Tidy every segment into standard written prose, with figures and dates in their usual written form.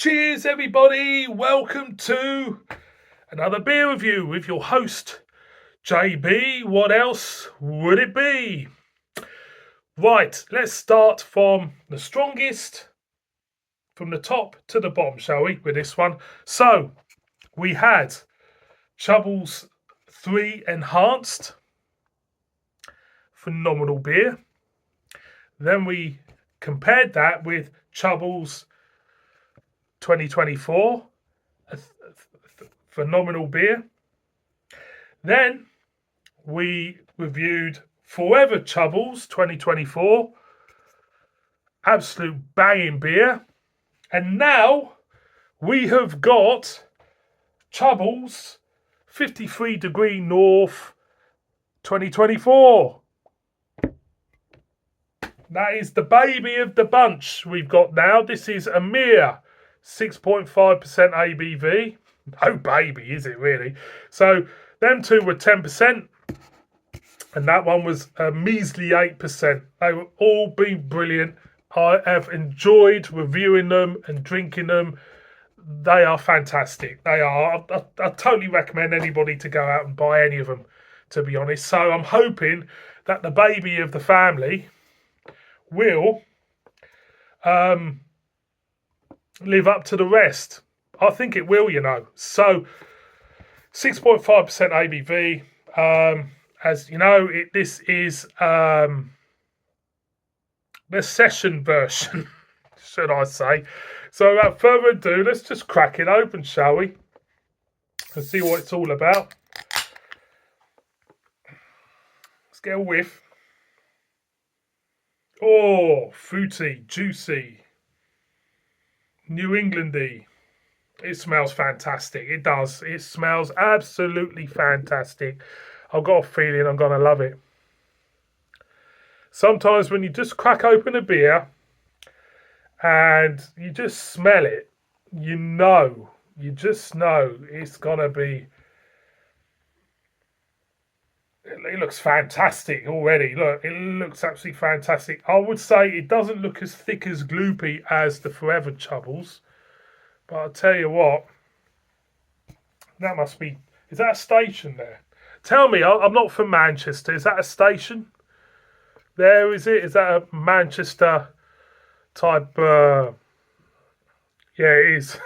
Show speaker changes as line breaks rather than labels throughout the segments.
Cheers, everybody. Welcome to another beer review with your host, JB. What else would it be? Right, let's start from the strongest, from the top to the bottom, shall we, with this one? So, we had Chubbles 3 Enhanced. Phenomenal beer. Then we compared that with Chubbles 2024. Phenomenal beer. Then we reviewed Forever Chubbles 2024. Absolute banging beer. And now we have got Chubbles 53 Degree North 2024. That is the baby of the bunch we've got now. This is a mere 6.5% ABV. No baby, is it really? So them two were 10%, and that one was a measly 8%. They were all been brilliant. I have enjoyed reviewing them and drinking them. They are fantastic. They are. I totally recommend anybody to go out and buy any of them, to be honest. So I'm hoping that the baby of the family will live up to the rest. I think it will, you know. So 6.5% ABV. As you know, this is the session version, should I say. So without further ado, let's just crack it open, shall we? And see what it's all about. Let's get a whiff. Oh, fruity, juicy, New Englandy. It smells fantastic. It does. It smells absolutely fantastic. I've got a feeling I'm going to love it. Sometimes when you just crack open a beer and you just smell it, you just know it's going to be... It looks fantastic already. Look, it looks absolutely fantastic. I would say it doesn't look as thick as gloopy as the Forever Chubbles. But I'll tell you what, that must be... Is that a station there? Tell me, I'm not from Manchester. Is that a station? There, is it? Is that a Manchester type... Yeah, it is.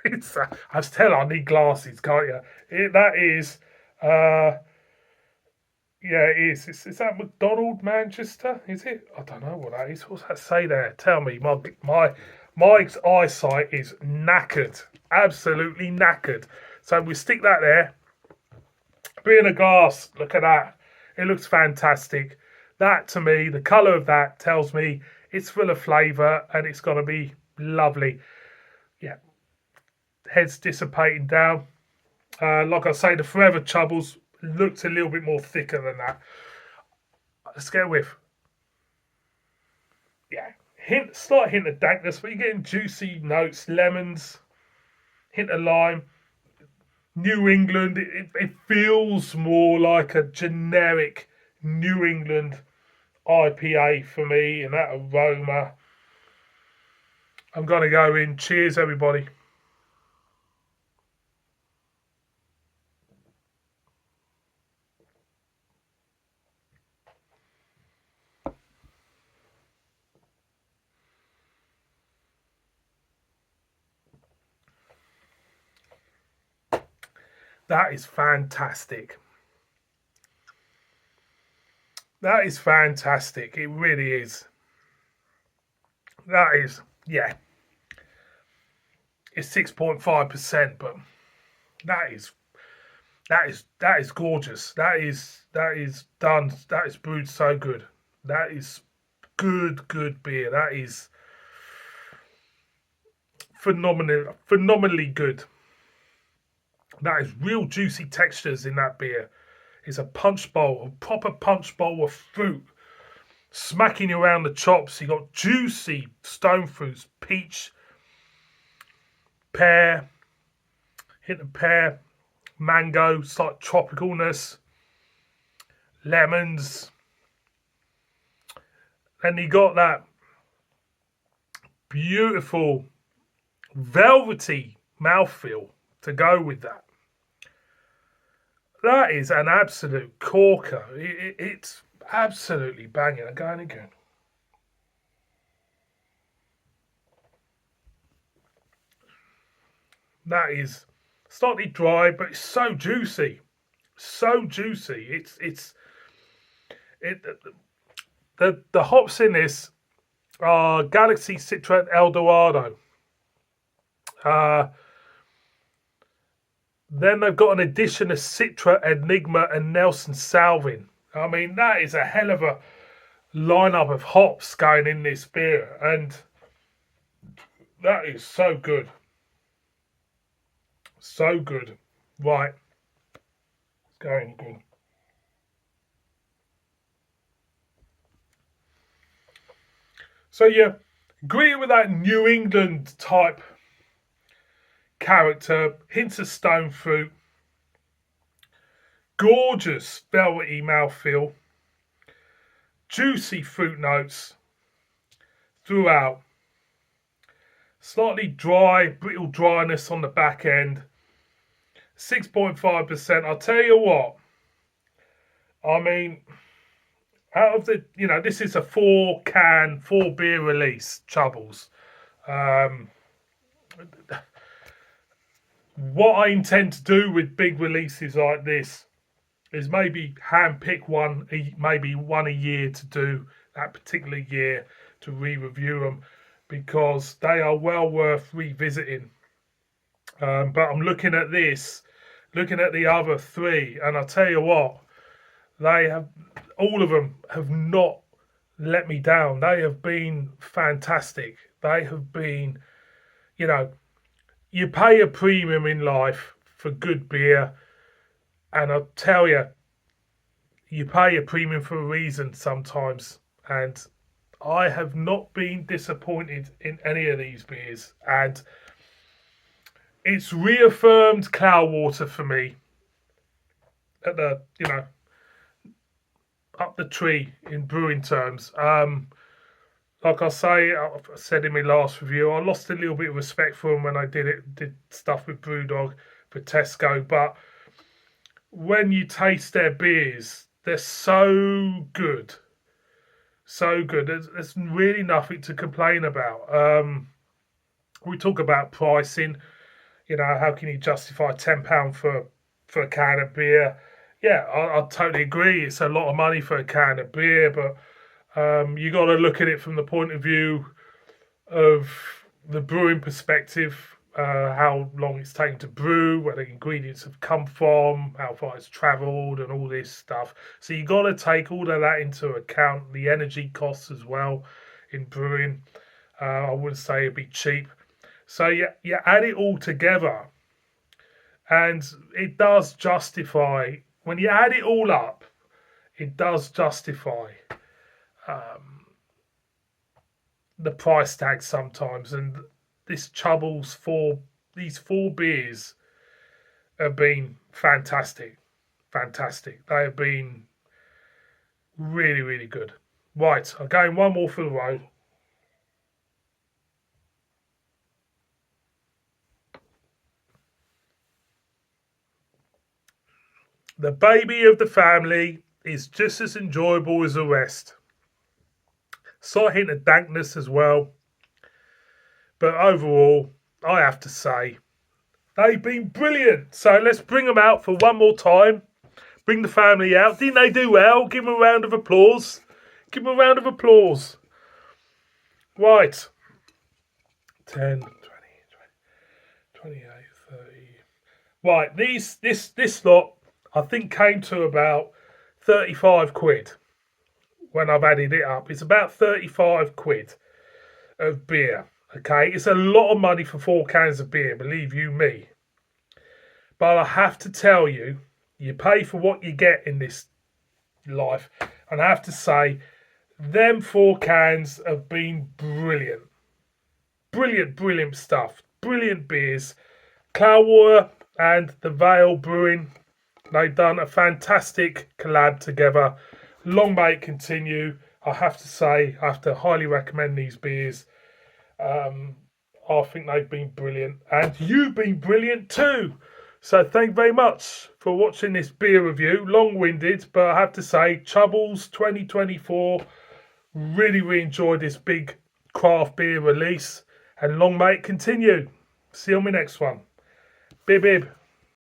It's. I tell I need glasses, can't you? That is... yeah, it is. Is that McDonald Manchester? Is it? I don't know what that is. What's that say there? Tell me. My eyesight is knackered. Absolutely knackered. So we stick that there. Beer in a glass. Look at that. It looks fantastic. That, to me, the colour of that tells me it's full of flavour and it's going to be lovely. Yeah. Head's dissipating down. Like I say, the Forever Chubbles looked a little bit more thicker than that. Let's get a whiff. Yeah, slight hint of dankness, but you're getting juicy notes, lemons, hint of lime. New England, it feels more like a generic New England IPA for me, and that aroma. I'm going to go in. Cheers, everybody. That is fantastic. That is fantastic. It really is. That is, yeah. It's 6.5%, but that is gorgeous. That is done. That is brewed so good. That is good beer. That is phenomenally good. That is real juicy textures in that beer. It's a punch bowl, a proper punch bowl of fruit, smacking you around the chops. You got juicy stone fruits, peach, pear, hint of pear, mango, slight tropicalness, lemons. And you got that beautiful velvety mouthfeel to go with that. That is an absolute corker. It's absolutely banging. Again, again. That is slightly dry, but it's so juicy, so juicy. It the hops in this are Galaxy, Citra, and Eldorado. Uh, then they've got an addition of Citra, Enigma, and Nelson Salvin. I mean, that is a hell of a lineup of hops going in this beer, and that is so good. So good. Right. It's going good. So yeah, agree with that New England type character, hints of stone fruit, gorgeous velvety mouthfeel, juicy fruit notes throughout, slightly dry, brittle dryness on the back end, 6.5%. I'll tell you what, I mean, out of the, this is a 4 beer release, Chubbles. What I intend to do with big releases like this is maybe hand pick one, maybe one a year to do that particular year to re-review them, because they are well worth revisiting. But I'm looking at this, looking at the other three, and I'll tell you what, all of them have not let me down. They have been fantastic. They have been, you pay a premium in life for good beer, and I'll tell you, you pay a premium for a reason sometimes. And I have not been disappointed in any of these beers, and it's reaffirmed Cloudwater for me at the up the tree in brewing terms. Like I said in my last review, I lost a little bit of respect for them when I did stuff with Brewdog for Tesco, but when you taste their beers, they're so good. So good. There's really nothing to complain about. We talk about pricing. How can you justify £10 for a can of beer? Yeah, I totally agree. It's a lot of money for a can of beer, but you got to look at it from the point of view of the brewing perspective, how long it's taken to brew, where the ingredients have come from, how far it's travelled, and all this stuff. So you got to take all of that into account, the energy costs as well in brewing. I wouldn't say it'd be cheap. So you add it all together, and it does justify, when you add it all up, it does justify the price tag sometimes. And this Chubbles these 4 beers have been fantastic. Fantastic. They have been really, really good. Right, I'm going one more for the road. The baby of the family is just as enjoyable as the rest. Slight hint of dankness as well. But overall, I have to say, they've been brilliant. So let's bring them out for one more time. Bring the family out. Didn't they do well? Give them a round of applause. Give them a round of applause. Right. 10, 20, 28, 30. Right, this lot, I think, came to about 35 quid when I've added it up. It's about 35 quid of beer. Okay, it's a lot of money for 4 cans of beer, believe you me. But I have to tell you, you pay for what you get in this life. And I have to say, them 4 cans have been brilliant. Brilliant, brilliant stuff. Brilliant beers. Cloudwater and the Vale Brewing, they've done a fantastic collab together. Long may it continue. I have to say, I have to highly recommend these beers. I think they've been brilliant, and you've been brilliant too. So thank you very much for watching this beer review. Long-winded, but I have to say, Chubbles 2024. Really enjoyed this big craft beer release, and long may it continue. See you on my next one. Bib.